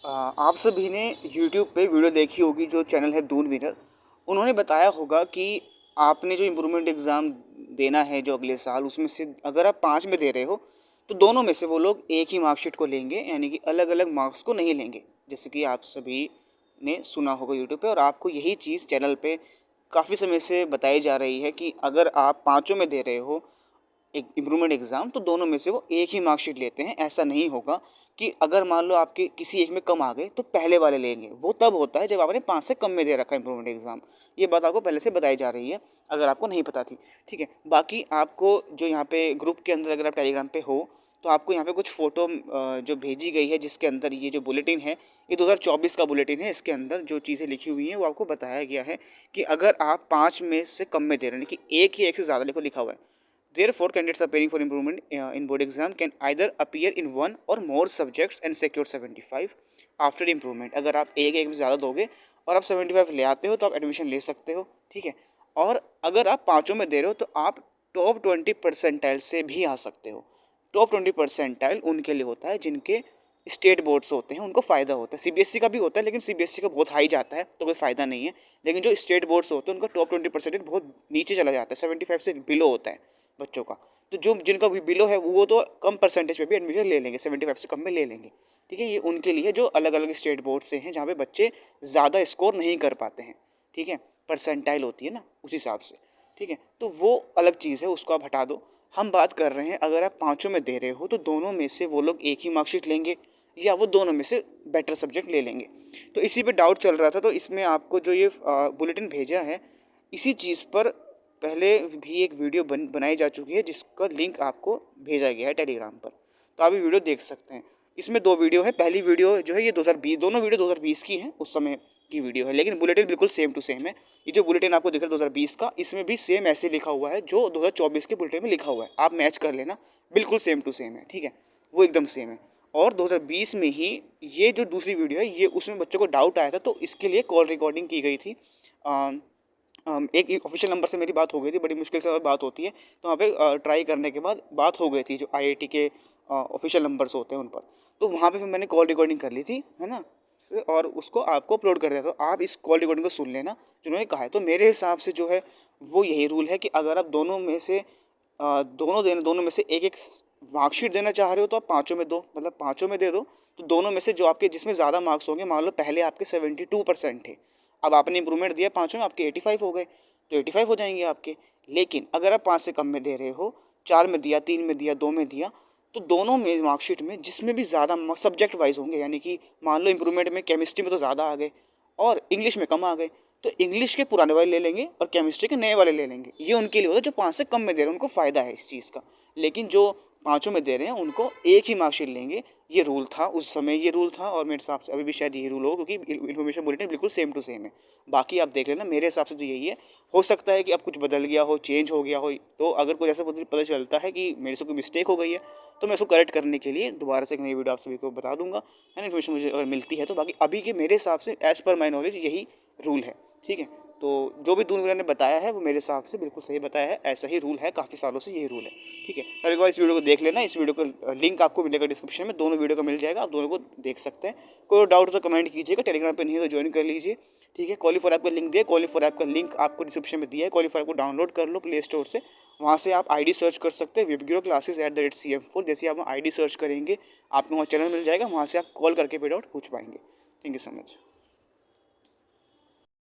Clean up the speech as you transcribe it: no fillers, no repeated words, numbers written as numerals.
आप सभी ने यूट्यूब पे वीडियो देखी होगी, जो चैनल है दून विनर। उन्होंने बताया होगा कि आपने जो इम्प्रूवमेंट एग्ज़ाम देना है जो अगले साल, उसमें से अगर आप 5 में दे रहे हो तो दोनों में से वो लोग एक ही मार्कशीट को लेंगे, यानी कि अलग अलग मार्क्स को नहीं लेंगे। जैसे कि आप सभी ने सुना होगा यूट्यूब पे, और आपको यही चीज़ चैनल पे काफ़ी समय से बताई जा रही है कि अगर आप पाँचों में दे रहे हो एक इम्प्रूवमेंट एग्ज़ाम, तो दोनों में से वो एक ही मार्कशीट लेते हैं। ऐसा नहीं होगा कि अगर मान लो आपके किसी एक में कम आ गए तो पहले वाले लेंगे। वो तब होता है जब आपने 5 से कम में दे रखा है इम्प्रूवमेंट एग्ज़ाम। ये बात आपको पहले से बताई जा रही है, अगर आपको नहीं पता थी। ठीक है, बाकी आपको जो यहाँ पे ग्रुप के अंदर, अगर आप टेलीग्राम पे हो, तो आपको यहाँ पे कुछ फ़ोटो जो भेजी गई है, जिसके अंदर ये जो बुलेटिन है, ये 2024 का बुलेटिन है। इसके अंदर जो चीज़ें लिखी हुई हैं वो आपको बताया गया है कि अगर आप 5 में से कम में दे रहे हैं कि एक ही एक से ज़्यादा लिखा हुआ है, therefore, candidates appearing for improvement in board exam can either appear in one or more subjects and secure 75 after improvement। अगर आप एक में ज़्यादा दोगे और आप 75 ले आते हो तो आप एडमिशन ले सकते हो। ठीक है, और अगर आप पाँचों में दे रहे हो तो आप टॉप 20 परसेंटाइल से भी आ सकते हो। टॉप 20 परसेंटाइल उनके लिए होता है जिनके स्टेट बोर्ड्स होते हैं, उनको फ़ायदा होता है। सीबीएसई का भी होता है, लेकिन सीबीएसई का बहुत हाई जाता है तो कोई फ़ायदा नहीं है। लेकिन जो स्टेट बोर्ड्स होते हैं उनका टॉप 20 परसेंटेज बहुत नीचे चला जाता है, 75 से बिलो होता है बच्चों का। तो जो जिनका भी बिलो है वो तो कम परसेंटेज पे भी एडमिशन ले लेंगे, 75 से कम में ले लेंगे। ठीक है, ये उनके लिए जो अलग अलग स्टेट बोर्ड से हैं, जहाँ पे बच्चे ज़्यादा स्कोर नहीं कर पाते हैं। ठीक है, परसेंटाइल होती है ना, उस हिसाब से। ठीक है, तो वो अलग चीज़ है, उसको आप हटा दो। हम बात कर रहे हैं अगर आप पाँचों में दे रहे हो तो दोनों में से वो लोग एक ही मार्कशीट लेंगे या वो दोनों में से बेटर सब्जेक्ट ले लेंगे। तो इसी पे डाउट चल रहा था, तो इसमें आपको जो ये बुलेटिन भेजा है, इसी चीज़ पर पहले भी एक वीडियो बनाई जा चुकी है, जिसका लिंक आपको भेजा गया है टेलीग्राम पर। तो आप ये वीडियो देख सकते हैं। इसमें 2 वीडियो है। पहली वीडियो जो है ये 2020, दोनों वीडियो 2020 की हैं, उस समय की वीडियो है, लेकिन बुलेटिन बिल्कुल सेम टू सेम है। ये जो बुलेटिन आपको दिख रहा है 2020 का, इसमें भी सेम ऐसे लिखा हुआ है जो 2024 के बुलेटिन में लिखा हुआ है। आप मैच कर लेना, बिल्कुल सेम टू सेम है। ठीक है, वो एकदम सेम है। और 2020 में ही ये जो दूसरी वीडियो है, ये उसमें बच्चों को डाउट आया था, तो इसके लिए कॉल रिकॉर्डिंग की गई थी। एक ऑफिशियल नंबर से मेरी बात हो गई थी, बड़ी मुश्किल से बात होती है, तो वहाँ पे ट्राई करने के बाद बात हो गई थी, जो आईआईटी के ऑफिशियल नंबर्स होते हैं उन पर। तो वहाँ पे फिर मैंने कॉल रिकॉर्डिंग कर ली थी, है ना, और उसको आपको अपलोड कर दिया। तो आप इस कॉल रिकॉर्डिंग को सुन लेना जो उन्होंने कहा है। तो मेरे हिसाब से जो है वो यही रूल है कि अगर आप दोनों में से दोनों में से एक एक मार्कशीट देना चाह रहे हो तो आप पाँचों में दो, मतलब पाँचों में दे दो। तो दोनों में से जो आपके जिसमें ज़्यादा मार्क्स होंगे, मान लो पहले आपके 72% थे, अब आपने इंप्रूवमेंट दिया पाँचों में, आपके 85 हो गए, तो 85 हो जाएंगे आपके। लेकिन अगर आप 5 से कम में दे रहे हो, 4 में दिया, 3 में दिया, 2 में दिया, तो दोनों में मार्कशीट में जिसमें भी ज़्यादा सब्जेक्ट वाइज होंगे, यानी कि मान लो इंप्रूवमेंट में केमिस्ट्री में तो ज़्यादा आ गए और इंग्लिश में कम आ गए, तो इंग्लिश के पुराने वाले ले लेंगे और केमिस्ट्री के नए वाले ले लेंगे। ये उनके लिए होता है जो 5 से कम में दे रहे हैं, उनको फ़ायदा है इस चीज़ का। लेकिन जो पाँचों में दे रहे हैं उनको एक ही मार्कशीट लेंगे। ये रूल था उस समय, ये रूल था, और मेरे हिसाब से अभी भी शायद यही रूल हो, क्योंकि इन्फॉर्मेशन बुलेटिन बिल्कुल सेम टू सेम है। बाकी आप देख लेना, मेरे हिसाब से तो यही है। हो सकता है कि अब कुछ बदल गया हो, चेंज हो गया हो, तो अगर कोई ऐसा पता चलता है कि मेरे से कोई मिस्टेक हो गई है, तो मैं उसको करेक्ट करने के लिए दोबारा से एक नई वीडियो आप सभी को बता दूंगा, है ना, इन्फॉर्मेशन मुझे अगर मिलती है तो। बाकी अभी के मेरे हिसाब से एज़ पर माई नॉलेज यही रूल है। ठीक है, तो जो भी दून वगैरह ने बताया है वो मेरे हिसाब से बिल्कुल सही बताया है, ऐसा ही रूल है, काफ़ी सालों से यही रूल है। ठीक है, तो एक बार इस वीडियो को देख लेना। इस वीडियो का लिंक आपको मिलेगा डिस्क्रिप्शन में, दोनों वीडियो का मिल जाएगा, आप दोनों को देख सकते हैं। कोई डाउट तो कमेंट कीजिएगा, टेलीग्राम पे नहीं है तो ज्वाइन कर लीजिए। ठीक है, क्वालीफायर ऐप का लिंक दिया, क्वालीफायर ऐप का लिंक आपको डिस्क्रिप्शन में दिया है। क्वालीफायर को डाउनलोड कर लो प्ले स्टोर से, वहाँ से आप आईडी सर्च कर सकते हैं webgiroclasses@cm4। जैसे आप आईडी सर्च करेंगे आपको वहाँ चैनल मिल जाएगा, वहाँ से आप कॉल करके पेड आउट पूछ पाएंगे। Thank you so much.